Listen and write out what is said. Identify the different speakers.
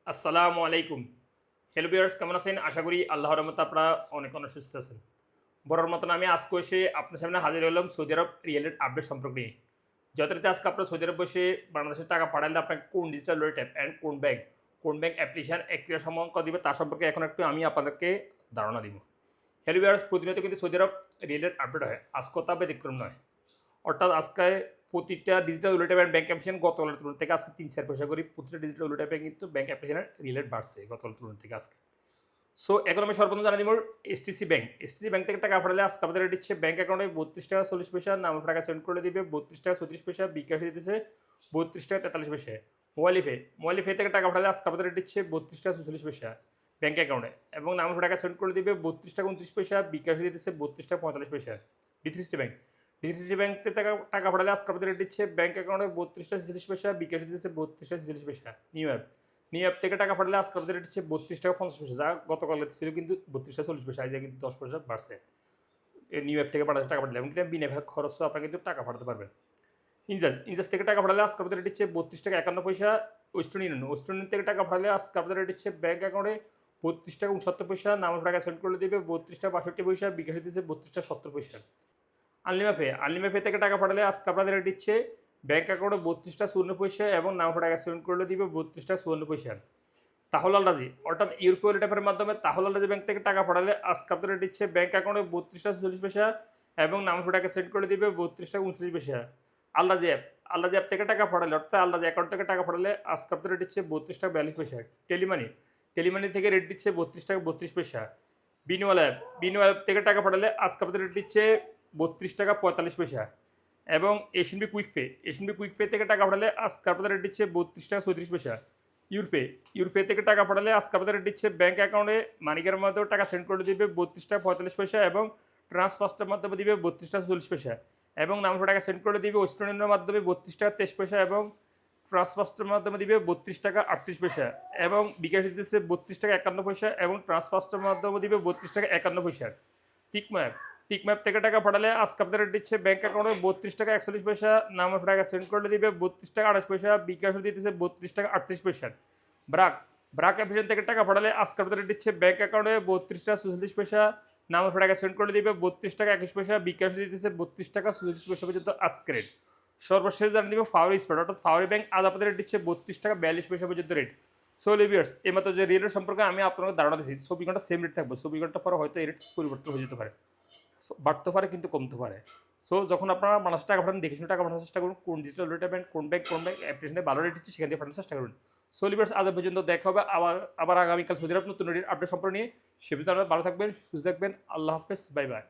Speaker 1: আসসালামু আলাইকুম। Hello viewers, কেমন আছেন? আশা করি আল্লাহর রহমতে আপনারা অনেক সুস্থ আছেন। বরাবর মতন আমি আজকে এসে আপনার সামনে হাজির হলাম সৌদি আরব রিয়েলের আপডেট সম্পর্কে নিয়ে। যথারীতি আজকে আপনার সৌদি আরব বসে বাংলাদেশের টাকা পাঠালে আপনাকে কোন ডিজিটাল ওয়ালেট অ্যাপ অ্যান্ড কোন ব্যাংক অ্যাপ্লিকেশন একটি সম্পর্ক দিবে তার সম্পর্কে এখন একটু আমি আপনাদেরকে ধারণা দিব। হ্যালো ভিউয়ার্স, প্রতিনিয়ত কিন্তু সৌদি আরব রিয়েলের আপডেট হয়। আজকেও তা ব্যতিক্রম নয়। অর্থাৎ আজকে প্রতিটা digital wallet and bank application গতকালের তুলনা থেকে আজকে ৩-৪ পয়সা করে প্রতিটা ডিজিটাল ওয়ালেট অ্যাপে কিন্তু ব্যাংক অ্যাপ্লিকেশনের রিলেট বাড়ছে গতকাল তুলনা থেকে আজকে। সো এখন আমি সর্বপ্রথম জানা দিব এসটিসি ব্যাংক। এসটিসি ব্যাংক থেকে টাকা পাঠালে আজকে আমাদের দিচ্ছে ব্যাংক অ্যাকাউন্টে 32 টাকা 40 পয়সা, নাম টাকা সেন্ড করে দিবে 32 টাকা 34 পয়সা, বিকাশে দিতেছে 32 টাকা 43 পয়সা। মোবাইল পে থেকে টাকা পাঠালে আজকে আমাদের দিচ্ছে 32 টাকা 44 পয়সা ব্যাংক অ্যাকাউন্টে, এবং নাম টাকা সেন্ড করে দিবে 32 টাকা 29 পয়সা, বিকাশে দিতেছে 32 টাকা 45 পয়সা। ডিথিসি ব্যাংক। ডিসিসি ব্যাংক থেকে টাকা পাঠালে আজকে আমাদের দিচ্ছে ব্যাংক অ্যাকাউন্টে 32 টাকা 46 পয়সা, বিকাশে দিতেছে 32 টাকা 46 পয়সা। নিউ অ্যাপ থেকে টাকা পাঠালে আজকে আমাদের হচ্ছে 32 টাকা 50 পয়সা, যা গতকাল ছিল কিন্তু 32 টাকা 40 পয়সা, আজ কিন্তু 10 পয়সা বাড়ছে। নিউ অ্যাপ থেকে টাকা পাঠালে এবং কিন্তু বিনা খরচ আপনারা কিন্তু টাকা পাঠাতে পারবেন। ইনজাস থেকে টাকা পাঠালে আজকে আমাদের হচ্ছে 32 টাকা 51 পয়সা। ওয়েস্টার্ন ইউনিয়ন থেকে টাকা পাঠালে আজকে আমাদের হচ্ছে ব্যাংক অ্যাকাউন্টে 32 টাকা 69 পয়সা, নাম টাকা সেন্ড করে দেবে 32 টাকা 62 পয়সা, বিকাশে দিচ্ছে 32 টাকা 70 পয়সা। আনলিমা পে থেকে টাকা পাঠালে আজকে আপনাদের দিচ্ছে ব্যাংক অ্যাকাউন্টে 32 টাকা 54 পয়সা এবং নাম টাকা সেন্ড করলে দিবে 32 টাকা 54 পয়সা। তাহলে আল্লাজি অর্থাৎ ইউরোপীয় অ্যাপের মাধ্যমে তাহলে আল্লাজি ব্যাংক থেকে টাকা পাঠালে আজকে আপনাদের দিচ্ছে ব্যাংক অ্যাকাউন্টে 32 টাকা 40 পয়সা এবং নাম টাকা সেন্ড করে দিবে 32 টাকা 39 পয়সা। আল্লাজি অ্যাপ আল্লাজি অ্যাপ থেকে টাকা পাঠালে অর্থাৎ আল্লাজি অ্যাকাউন্ট থেকে টাকা পাঠালে আজকে আপনাদের দিচ্ছে 32 টাকা 42 পয়সা। টেলিমানি থেকে রেট দিচ্ছে 32 টাকা 32 পয়সা। বিনিওয়াল অ্যাপ থেকে টাকা পাঠালে আজকে আপনাদের রেট দিচ্ছে 32 টাকা 45 পয়সা। এবং এশিয়ান পে থেকে টাকা পাঠালে আজকে আপনাদের রেট দিচ্ছে 32 টাকা 37 পয়সা। ইউরপে থেকে টাকা পাঠালে আজকে আপনাদের রেট দিচ্ছে ব্যাংক অ্যাকাউন্টে মানিকের মাধ্যমে টাকা সেন্ড করে দিবে 32 টাকা 45 পয়সা এবং ট্রান্সফার্স্টের মাধ্যমে দিবে 32 টাকা 40 পয়সা এবং নাম টাকা সেন্ড করে দিবে ওয়েস্টার্ন ইউনিয়নের মাধ্যমে 32 টাকা 23 পয়সা এবং ট্রান্সফার্স্টের মাধ্যমে দিবে 32 টাকা 38 পয়সা এবং বিকাশ দিতেছে 32 টাকা 51 পয়সা এবং ট্রান্সফার্স্টের মাধ্যমে দিবে 32 টাকা 51 পয়সা। টিকম্যাপ থেকে টাকা পাঠালে আজকে আপনাদের দিচ্ছে ব্যাংক অ্যাকাউন্টে 32 টাকা 41 পয়সা, নাম টাকা সেন্ড করে দিবে 32 টাকা 28 পয়সা, বিকাশ দিতেছে 32 টাকা 38 পয়সা। ব্রাক ব্রাক অ্যাপ্লিকেশন থেকে টাকা পাঠালে আজকে আপনাদের দিচ্ছে ব্যাংক অ্যাকাউন্টে 32 টাকা 46 পয়সা, নাম টাকা সেন্ড করে দিবে 32 টাকা 21 পয়সা, বিকাশ দিতেছে 32 টাকা 46 পয়সা পর্যন্ত আজকে রেট। সর্বশেষ জানিয়ে দিব ফাওয়ারি স্পট অর্থাৎ ফাওয়ারি ব্যাংক আজ আপনাদের দিচ্ছে 32 টাকা 42 পয়সা পর্যন্ত রেট। সো লিভিয়ার্স এইমাত্র যে রেটের সম্পর্কে আমি আপনাকে ধারণা দিচ্ছি 24 ঘন্টা সেম রেট থাকবে, 24 ঘন্টা পরে হয়তো এই রেট পরিবর্তন হয়ে যেতে পারে, বাড়তে পারে কিন্তু কমতে পারে। সো যখন আপনারা মানুষের টাকা পাঠান দেখে শুনে টাকা পাঠানোর চেষ্টা করুন, কোন ডিজিটাল রেট পাবেন, কোন ব্যাংক অ্যাপ্লিকেশনে ভালো রেট দিচ্ছে সেখান থেকে পাঠানোর চেষ্টা করুন। সো লিভার্স আজ পর্যন্ত দেখা হবে আবার আগামীকাল সৌদি আরব নতুন রেট আপডেট সম্পর্কে নিয়ে। সে পর্যন্ত আপনারা ভালো থাকবেন, সুস্থ থাকবেন। আল্লাহ হাফেজ, বাই বাই।